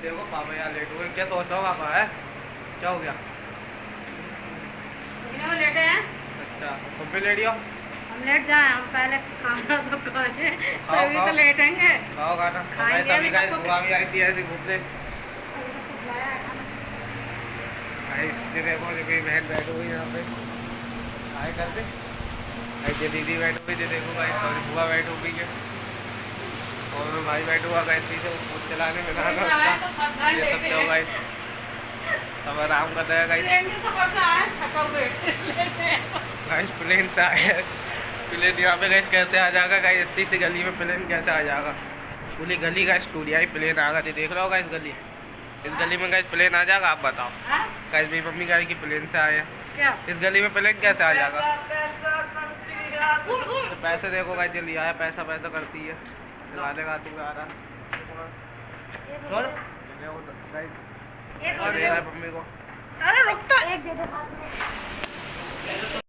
देखो पापा यार लेट हो गए। क्या सोच रहा हो पापा? है क्या हो गया? लेटे हैं। अच्छा तुम भी लेट हो? हम लेट जाए, हम पहले खाना तो खा लें, खाओ, तभी खाओ। तो लेटेंगे। खाओ खाना। खाएंगे सभी अभी गाइस सबको। बुआ भी आई थी ऐसे घूमने। अभी सबको बुलाया है खाना। गाइस ये देखो ये मेरी बहन बैठी हुई है यहाँ पे। हाय कर दे। गाइस ये दीदी बैठी हुई थी देखो गाइस, सॉरी बुआ बैठी हुई है। और मैं भाई बैठा हुआ गाइस पीछे फोन चलाने में लगा था उसका। ये सब क्या हो गाइस, सब आराम कर रहे हैं गाइस। प्लेन के सफर से आए, थका हुए लेटे हैं। गाइस प्लेन से आए हैं। प्लेन यहाँ पे गाइस कैसे आ जाएगा गाइस, इतनी सी गली में प्लेन कैसे आ जाएगा? पूरी गली गाइस टूरिया ही प्लेन आ गई। देख रहे हो गाइस गली, इस गली में गाइस प्लेन आ जाएगा? आप बताओ हाँ? गाइस। मेरी मम्मी कह रही कि प्लेन से आए हैं, क्या? इस गली में प्लेन कैसे आ जाएगा? घूम घूम। तो पैसे देखो गाइस, जल्दी आया पैसा पैसा करती है। गाते गाते हुए आ रहा छोड़ गाइस। एक और दे रहा है मम्मी को। अरे रुक तो, एक दे दो हाथ में।